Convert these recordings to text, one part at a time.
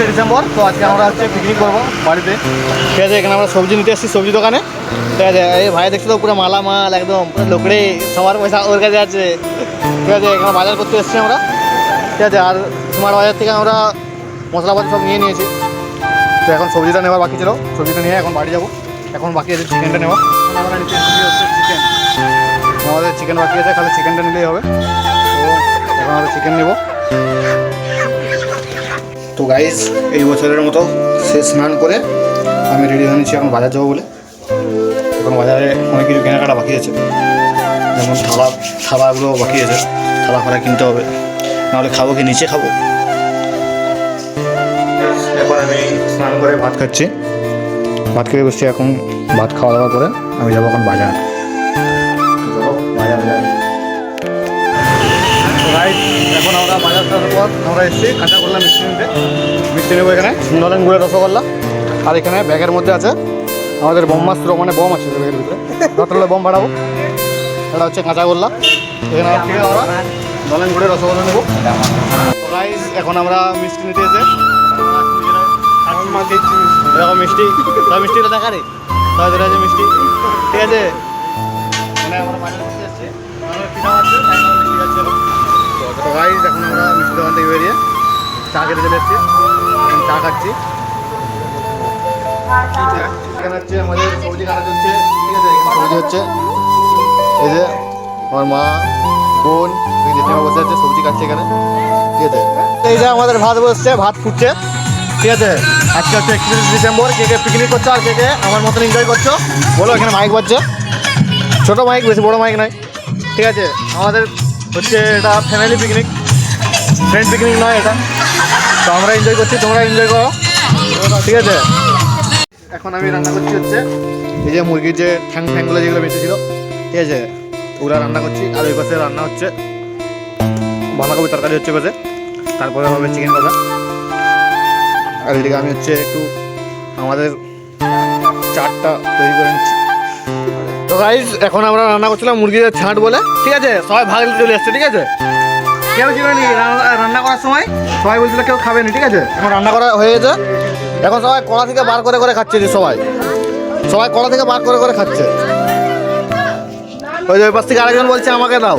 21শে December. তো আজকে আমরা হচ্ছে পিকনিক করবো বাড়িতে, ঠিক আছে। এখানে আমরা সবজি নিতে এসেছি সবজি দোকানে, ঠিক আছে। এই ভাই দেখছি তো পুরো মালামাল একদম পুরো লোকড়ে, সবার পয়সা ওর কাছে আছে, ঠিক আছে। এখানে বাজার করতে এসেছি আমরা, ঠিক আছে। আর স্মার্ট বাজার থেকে আমরা মশলাপাতি সব নিয়ে নিয়েছি। তো এখন সবজিটা নেওয়ার বাকি ছিল, সবজিটা নিয়ে এখন বাড়ি যাবো। এখন বাকি আছে চিকেনটা নেওয়া, আমরা নিতে এসেছি হচ্ছে চিকেন। আমাদের চিকেন বাকি আছে, খালি চিকেনটা নিলেই হবে। তো এখন আমরা চিকেন নেব। তো গাইস এই বছরের মতো সে স্নান করে আমি রেডি হয়ে নিচ্ছি এখন বাজার যাবো বলে। এখন বাজারে অনেক কিছু কেনাকাটা বাকি আছে, যেমন থালাগুলো বাকি আছে, থালা ফালা কিনতে হবে, নাহলে খাবো কি নিচে খাবো। এখন আমি স্নান করে ভাত খাচ্ছি, ভাত খেয়ে বসছি। এখন ভাত খাওয়া দাওয়ার পরে আমি যাবো এখন বাজার। এখন আমরা বাজার করার পর আমরা এসেছি কাঁচাগোল্লা মিষ্টি নিতে। মিষ্টি নেবো এখানে নলেন গুড়ের রসগোল্লা। আর এখানে ব্যাগের মধ্যে আছে আমাদের ব্রহ্মাস্ত্র, মানে বম আছে ব্যাগের ভিতরে, রতলে বম বাড়াবো। এটা হচ্ছে কাঁচাগোল্লা। এখানে থেকে আমরা নলেন গুড়ের রসগোল্লা নেবো। গাইস এখন আমরা মিষ্টি নিতে এসে এরকম মিষ্টি, সব মিষ্টিটা দেখা রে, সব যেটা আছে মিষ্টি, ঠিক আছে। মানে আমরা বাজার করতে এসেছি, তো গাইস এখন আমরা মিষ্টি দোকান থেকে বেরিয়ে চা খেতে চলে এসেছি, চা খাচ্ছি। এখানে হচ্ছে আমাদের সবজি কাটা চলছে, ঠিক আছে। এখানে সবজি হচ্ছে, এই যে আমার মা বোন জেঠিমা বসে আছে সবজি কাটছে এখানে, ঠিক আছে। এই যে আমাদের ভাত বসছে, ভাত ফুটছে, ঠিক আছে। আজকে হচ্ছে 31 ডিসেম্বর। কে কে পিকনিক করছো আর কে কে আমার মতন এনজয় করছো বলো। এখানে মাইক বাজছে, ছোটো মাইক, বেশি বড়ো মাইক নয়, ঠিক আছে। আমাদের হচ্ছে এটা ফ্যামিলি পিকনিক, ফ্রেন্ড পিকনিক নয় এটা। তো আমরা এনজয় করছি, তোমরা এনজয় করো, ঠিক আছে। এখন আমি রান্না করছি হচ্ছে এই যে মুরগির যে ঠ্যাংগুলো যেগুলো বেঁচেছিল, ঠিক আছে, ওগুলো রান্না করছি। আর ওই পাশে রান্না হচ্ছে বাঁধাকপি তরকারি হচ্ছে পাশে, তারপরে হবে চিকেন কষা। আর এদিকে আমি হচ্ছে একটু আমাদের চাটটা তৈরি করে নিচ্ছি। তো গাইস এখন আমরা রান্না করছিলাম মুরগির ছাঁট বলে, ঠিক আছে। সবাই ভাগ চলে এসছে, ঠিক আছে। কেউ ছিল নি রান্না করার সময়, সবাই বলছিল কেউ খাবে না, ঠিক আছে। এখন রান্না করা হয়ে গেছে, এখন সবাই কড়া থেকে বার করে করে খাচ্ছে, যে সবাই কড়া থেকে বার করে করে খাচ্ছে। ওই যে ওই পাশ থেকে আরেকজন বলছে আমাকে দাও,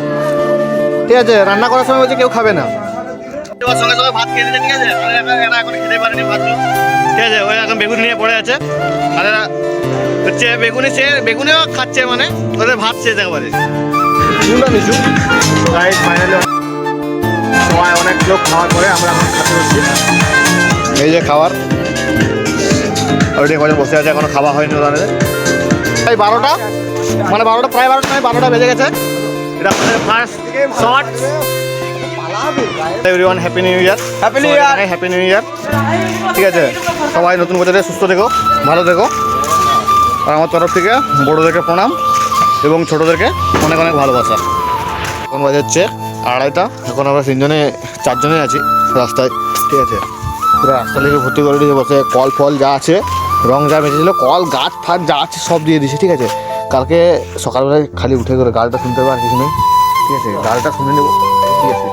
ঠিক আছে। রান্না করার সময় বলছে কেউ খাবে না, সঙ্গে সঙ্গে ভাত খেয়ে নিচ্ছে, ঠিক আছে। এরা এখন খেতে পারেনি ভাত, ঠিক আছে। ওই এখন বেগুন নিয়ে পড়ে আছে, আর এরা হচ্ছে বেগুনিও খাচ্ছে, মানে ওদের ভাত শেষ একেবারে নিচু। ফাইনালি সময় অনেক লোক খাওয়ার পরে আমরা এখন খাতে বসছি। এই যে খাবার ওইটা কজন বসে আছে, এখনো খাওয়া হয়নি ওদের। প্রায় 12টা, মানে 12টা, প্রায় 12টা নয়, 12টা বেজে গেছে। এটা আমাদের first shot. Everyone happy new year, happy new year, happy new year, ঠিক আছে। সবাই নতুন বছরে সুস্থ থেকো, ভালো থেকো। আর আমার তরফ থেকে বড়োদেরকে প্রণাম এবং ছোটোদেরকে অনেক অনেক ভালোবাসা। এখন বাজে হচ্ছে 2:30। এখন আমরা 4জনে আছি রাস্তায়, ঠিক আছে। পুরো রাস্তা থেকে ভর্তি করে দিয়েছে, বসে কল ফল যা আছে, রং যা বেঁচেছিল, কল গাছ ফাছ যা আছে সব দিয়ে দিয়েছে, ঠিক আছে। কালকে সকালবেলায় খালি উঠে করে গালটা শুনতে হবে, আর কিছু নেই, ঠিক আছে। গালটা শুনে নেবো, ঠিক আছে।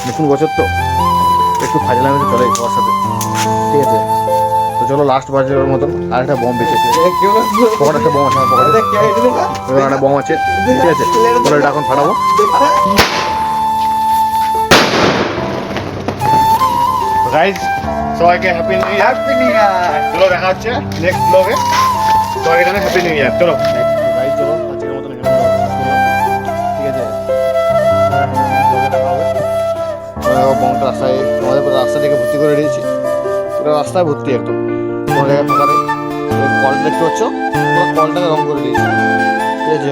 নতুন বছর তো একটু ফাজলামি চলে সবার সাথে, ঠিক আছে। তো চলো লাস্ট বাজারের মতন আর একটা বম বেঁচেছে, পকেটে একটা বম আছে, আমার পকেটে একটা বম আছে, ঠিক আছে। চলো এটা এখন ফাটাবো। গাইজ সবাইকে happy new year, happy new year. চলো দেখা হচ্ছে নেক্সট ব্লগে, সবাইকে জানাই হ্যাপি নিউ ইয়ার। চলো গাইজ, চলো আজকের মতন এখানে ঠিক আছে। বমটা রাস্তায়, আমাদের পুরো রাস্তা থেকে ভর্তি করে দিয়েছি, পুরো রাস্তায় ভর্তি, একদম কোনো জায়গায় ফাঁকা নেই। কল দেখতে পাচ্ছ, পুরো কলটাকে রং করে দিয়েছি, ঠিক আছে।